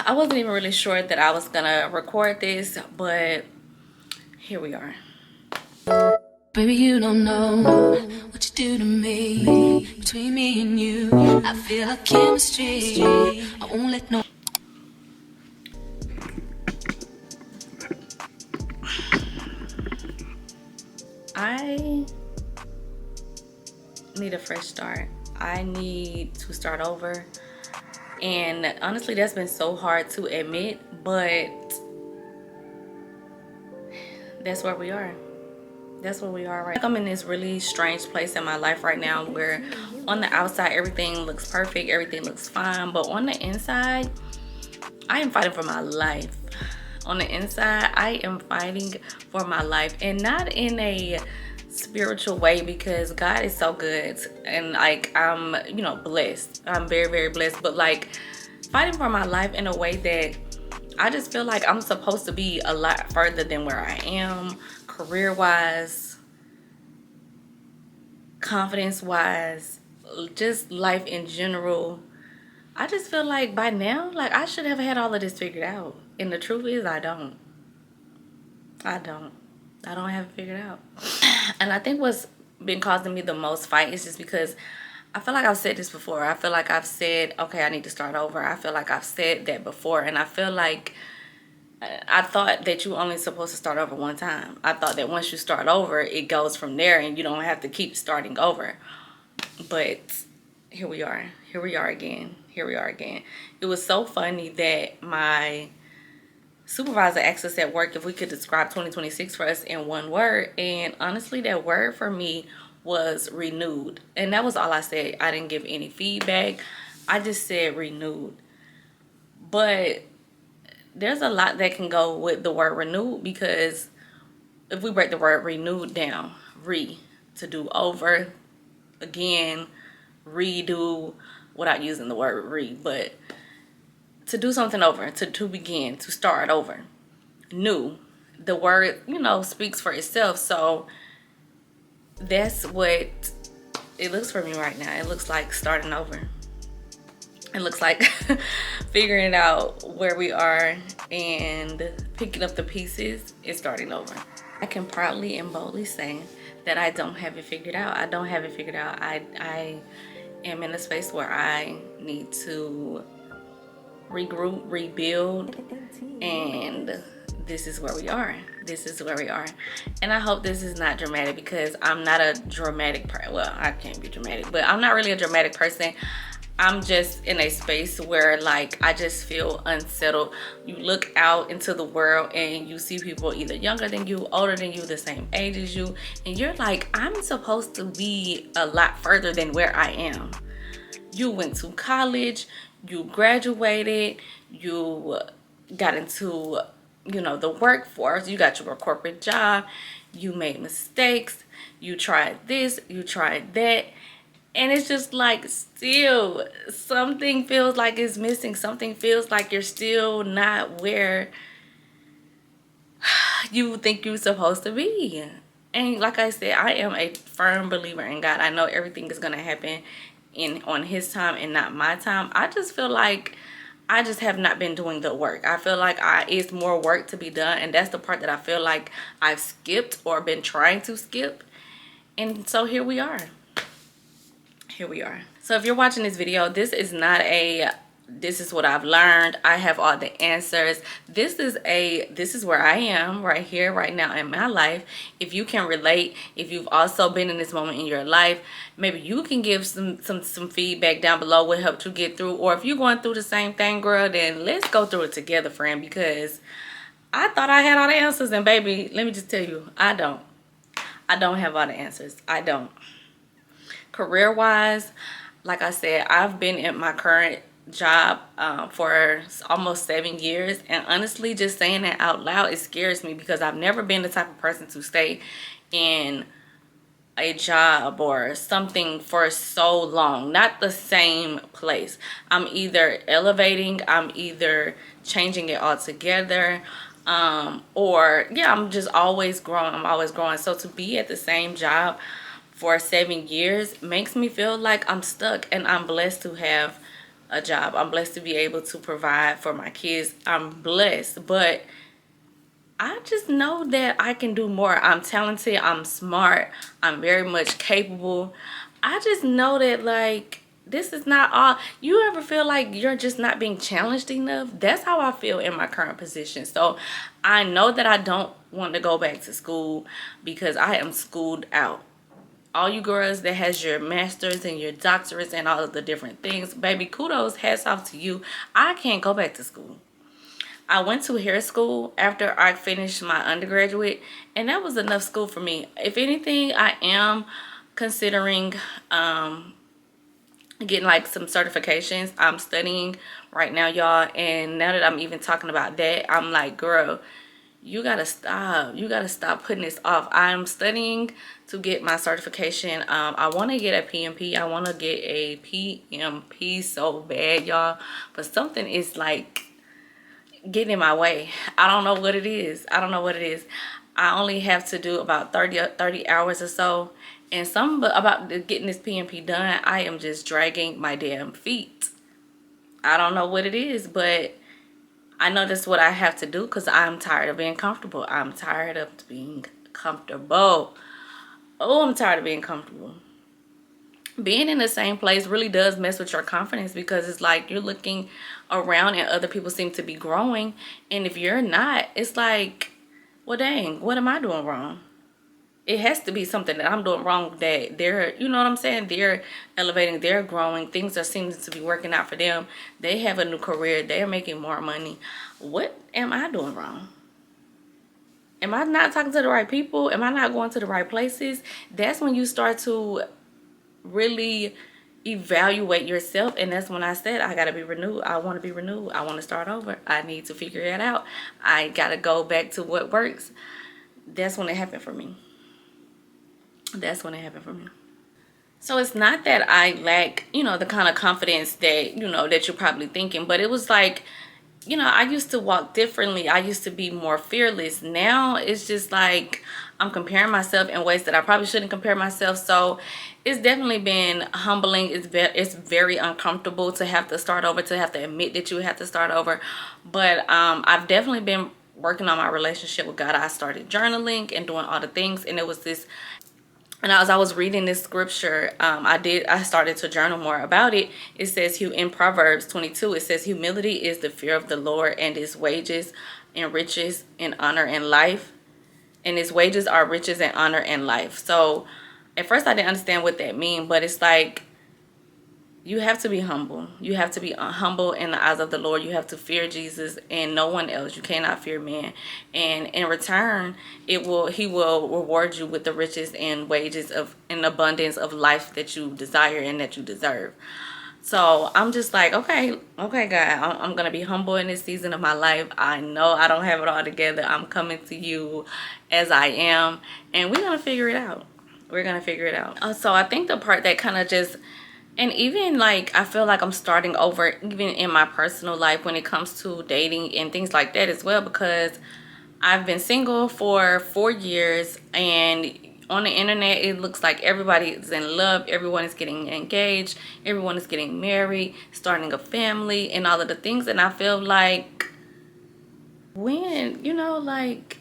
I wasn't even really sure that I was gonna record this, but here we are. Baby, you don't know what you do to me. Between me and you, I feel like chemistry. I won't let no. I need a fresh start. I need to start over. And honestly, that's been so hard to admit, but that's where we are. That's where we are right now. I'm in this really strange place in my life right now where on the outside everything looks perfect, everything looks fine, but on the inside I am fighting for my life. On the inside I am fighting for my life, and not in a spiritual way, because God is so good and like I'm, you know, blessed. I'm very, very blessed, but like fighting for my life in a way that I just feel like I'm supposed to be a lot further than where I am, career wise, confidence wise, just life in general. I just feel like by now, like I should have had all of this figured out. And the truth is I don't. I don't. I don't have it figured out. And I think what's been causing me the most fight is just because I feel like I've said this before. I feel like I've said, okay, I need to start over. I feel like I've said that before. And I feel like I thought that you only supposed to start over one time. I thought that once you start over, it goes from there and you don't have to keep starting over. But here we are. Here we are again. Here we are again. It was so funny that my supervisor asked us at work if we could describe 2026 for us in one word. And honestly, that word for me was renewed. And that was all I said. I didn't give any feedback. I just said renewed. But there's a lot that can go with the word renewed, because if we break the word renewed down, to do over, again, redo, without using the word but to do something over, to begin, to start over. New, the word, you know, speaks for itself. So that's what it looks for me right now. It looks like starting over. It looks like figuring out where we are and picking up the pieces and starting over. I can proudly and boldly say that I don't have it figured out. I don't have it figured out. I am in a space where I need to regroup, rebuild, and this is where we are. This is where we are. And I hope this is not dramatic, because I'm not a dramatic person. Well, I can't be dramatic, but I'm not really a dramatic person. I'm just in a space where like I just feel unsettled. You look out into the world and you see people either younger than you, older than you, the same age as you, and you're like, I'm supposed to be a lot further than where I am. You went to college, you graduated, you got into, you know, the workforce, you got your corporate job, you made mistakes, you tried this, you tried that. And it's just like still something feels like it's missing. Something feels like you're still not where you think you're supposed to be. And like I said, I am a firm believer in God. I know everything is going to happen on his time and not my time. I just feel like I just have not been doing the work. I feel like it's more work to be done. And that's the part that I feel like I've skipped or been trying to skip. And so here we are. Here we are. So if you're watching this video, this is not a this is what I've learned, I have all the answers. This is where I am right here right now in my life. If you can relate, if you've also been in this moment in your life, maybe you can give some feedback down below what helped you get through. Or if you're going through the same thing, girl, then let's go through it together, friend, because I thought I had all the answers, and baby, let me just tell you, I don't have all the answers. I don't. Career wise, like I said, I've been in my current job for almost 7 years, and honestly, just saying that out loud, it scares me, because I've never been the type of person to stay in a job or something for so long, not the same place. I'm either elevating, I'm either changing it altogether, or yeah, I'm just always growing. I'm always growing. So to be at the same job for 7 years makes me feel like I'm stuck, and I'm blessed to have a job. I'm blessed to be able to provide for my kids. I'm blessed, but I just know that I can do more. I'm talented, I'm smart, I'm very much capable. I just know that, like, this is not all. You ever feel like you're just not being challenged enough? That's how I feel in my current position. So I know that I don't want to go back to school because I am schooled out. All you girls that has your masters and your doctorates and all of the different things, baby, kudos, hats off to you. I can't go back to school. I went to hair school after I finished my undergraduate, and that was enough school for me. If anything, I am considering getting like some certifications. I'm studying right now, y'all, and now that I'm even talking about that, I'm like, girl, you gotta stop. You gotta stop putting this off. I'm studying to get my certification. I want to get a PMP. I want to get a PMP so bad, y'all, but something is like getting in my way. I don't know what it is. I don't know what it is. I only have to do about 30 hours or so, and about getting this PMP done, I am just dragging my damn feet. I don't know what it is, but I know that's what I have to do because I'm tired of being comfortable. I'm tired of being comfortable. Oh, I'm tired of being comfortable. Being in the same place really does mess with your confidence because it's like you're looking around and other people seem to be growing, and if you're not, it's like, well, dang, what am I doing wrong? It has to be something that I'm doing wrong, that they're, you know what I'm saying, they're elevating, they're growing, things are seeming to be working out for them, they have a new career, they're making more money. What am I doing wrong? Am I not talking to the right people? Am I not going to the right places? That's when you start to really evaluate yourself, and that's when I said I gotta be renewed. I want to be renewed. I want to start over. I need to figure it out. I gotta go back to what works. That's when it happened for me. That's when it happened for me. So it's not that I lack, the kind of confidence that, that you're probably thinking, but it was like, I used to walk differently. I used to be more fearless. Now it's just like I'm comparing myself in ways that I probably shouldn't compare myself. So it's definitely been humbling. It's very uncomfortable to have to start over, to have to admit that you have to start over. But I've definitely been working on my relationship with God. I started journaling and doing all the things, and it was this. And as I was reading this scripture, I started to journal more about it. It says, in Proverbs 22, it says, humility is the fear of the Lord, and its wages and riches and honor and life. And its wages are riches and honor and life. So at first I didn't understand what that means, but it's like, you have to be humble. You have to be humble in the eyes of the Lord. You have to fear Jesus and no one else. You cannot fear man. And in return, he will reward you with the riches and wages of an abundance of life that you desire and that you deserve. So I'm just like, okay, God, I'm going to be humble in this season of my life. I know I don't have it all together. I'm coming to you as I am, and we're going to figure it out. We're going to figure it out. So I think the part that kind of just, and even like, I feel like I'm starting over even in my personal life when it comes to dating and things like that as well, because I've been single for 4 years, and on the internet it looks like everybody is in love, everyone is getting engaged, everyone is getting married, starting a family and all of the things. And I feel like, when, like,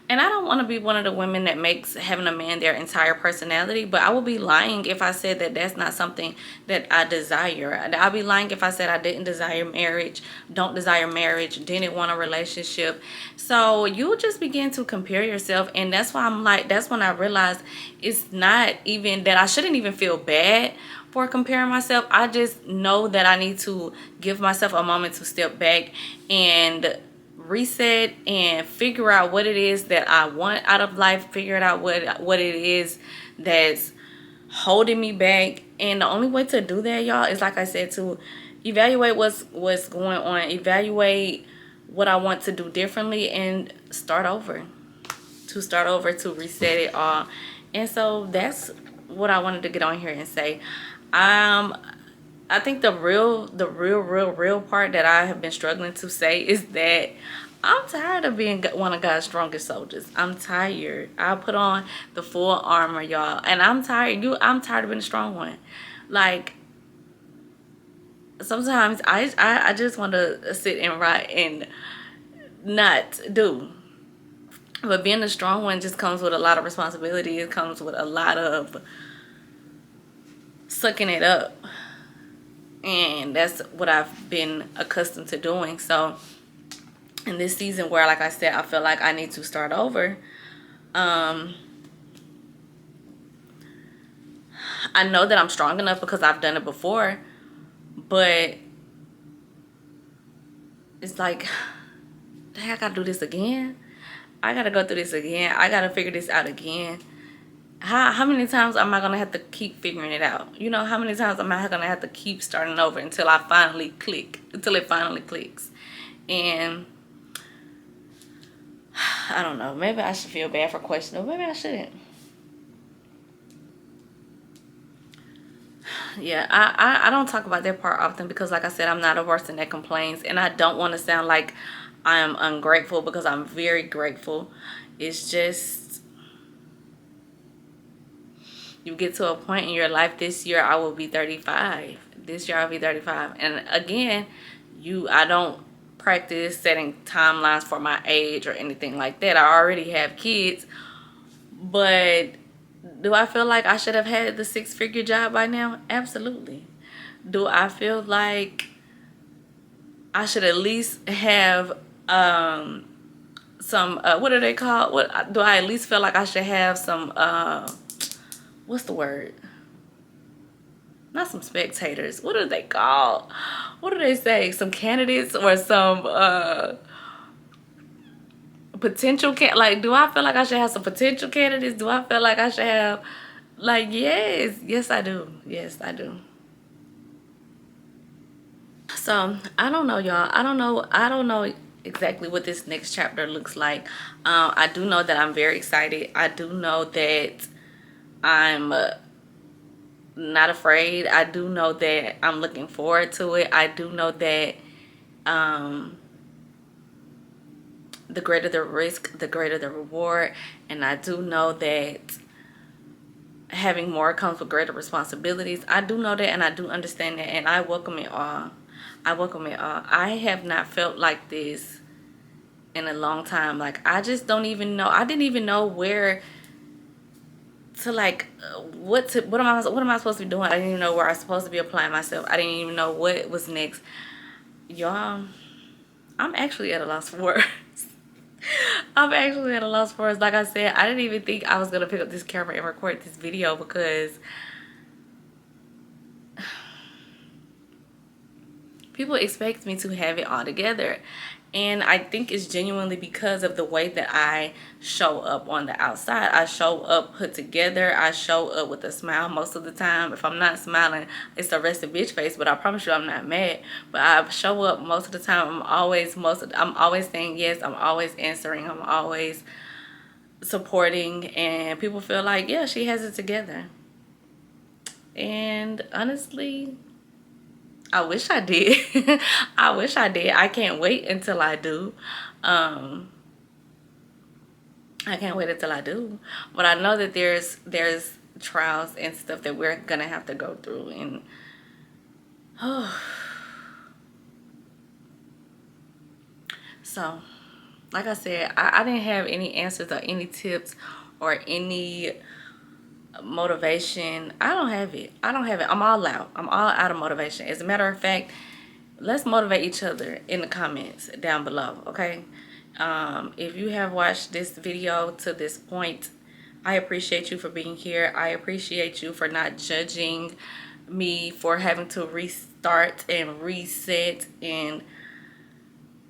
and I don't want to be one of the women that makes having a man their entire personality, but I would be lying if I said that that's not something that I desire. I'd be lying if I said I didn't desire marriage, don't desire marriage, didn't want a relationship. So you just begin to compare yourself, and that's why that's when I realized it's not even that I shouldn't even feel bad for comparing myself. I just know that I need to give myself a moment to step back and reset and figure out what it is that I want out of life, figure out what it is that's holding me back. And the only way to do that, y'all, is, like I said, to evaluate what's going on, evaluate what I want to do differently, and start over, to reset it all. And so that's what I wanted to get on here and say. I think the real part that I have been struggling to say is that I'm tired of being one of God's strongest soldiers. I'm tired. I put on the full armor, y'all, and I'm tired. I'm tired of being a strong one. Like, sometimes I just want to sit and write and not do. But being a strong one just comes with a lot of responsibility. It comes with a lot of sucking it up. And that's what I've been accustomed to doing. So in this season where, like I said, I feel like I need to start over, I know that I'm strong enough because I've done it before, but it's like, dang, I gotta do this again. I gotta go through this again. I gotta figure this out again. How many times am I gonna have to keep figuring it out? You know, how many times am I gonna have to keep starting over until I finally click, until it finally clicks? And I don't know, maybe I should feel bad for questioning, maybe I shouldn't. Yeah, I don't talk about that part often because, like I said, I'm not a person that complains, and I don't want to sound like I am ungrateful because I'm very grateful. It's just, you get to a point in your life. This year I will be 35. This year I'll be 35. And again, I don't practice setting timelines for my age or anything like that. I already have kids. But do I feel like I should have had the 6-figure job by now? Absolutely. Do I feel like I should at least have some what are they called? What do I at least feel like I should have some what's the word? Not some spectators. What are they called? What do they say? Some candidates or some potential like, do I feel like I should have some potential candidates? Do I feel like I should have, like, yes I do. Yes I do. So I don't know, y'all. I don't know exactly what this next chapter looks like. I do know that I'm very excited. I do know that I'm not afraid. I do know that I'm looking forward to it. I do know that the greater the risk, the greater the reward. And I do know that having more comes with greater responsibilities. I do know that, and I do understand that, and I welcome it all. I welcome it all. I have not felt like this in a long time. Like, I just don't even know. I didn't even know where to, like, what am I supposed to be doing? I didn't even know where I was supposed to be applying myself. I didn't even know what was next. Y'all, I'm actually at a loss for words. I'm actually at a loss for words. Like I said, I didn't even think I was gonna pick up this camera and record this video because people expect me to have it all together. And I think it's genuinely because of the way that I show up on the outside. I show up put together. I show up with a smile most of the time. If I'm not smiling, it's a rested bitch face, but I promise you I'm not mad. But I show up most of the time. I'm always saying yes. I'm always answering. I'm always supporting. And people feel like, yeah, she has it together. And honestly, I wish I did. I wish I did. I can't wait until I do. I can't wait until I do. But I know that there's trials and stuff that we're gonna have to go through, and so, like I said, I didn't have any answers or any tips or any motivation. I don't have it. I'm all out. I'm all out of motivation. As a matter of fact, let's motivate each other in the comments down below, okay? If you have watched this video to this point, I appreciate you for being here. I appreciate you for not judging me for having to restart and reset and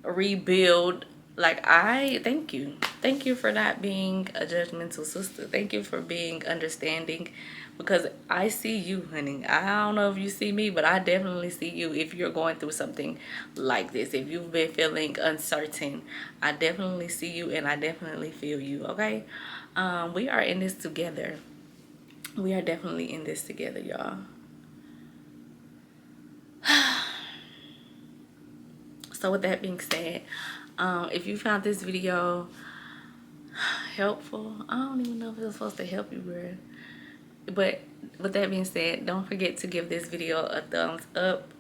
rebuild. Like, I thank you. Thank you for not being a judgmental sister. Thank you for being understanding, because I see you, honey. I don't know if you see me, but I definitely see you. If you're going through something like this, if you've been feeling uncertain, I definitely see you and I definitely feel you, okay? We are in this together. We are definitely in this together, y'all. So with that being said, if you found this video helpful, I don't even know if it was supposed to help you, girl. But with that being said, don't forget to give this video a thumbs up.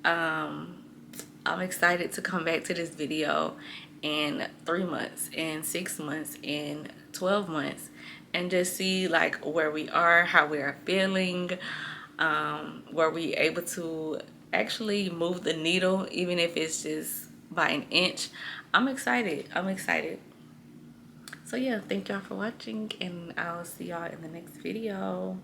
I'm excited to come back to this video in 3 months, in 6 months, in 12 months, and just see like where we are, how we are feeling, were we able to actually move the needle, even if it's just by an inch. I'm excited. I'm excited. So yeah, thank y'all for watching, and I'll see y'all in the next video.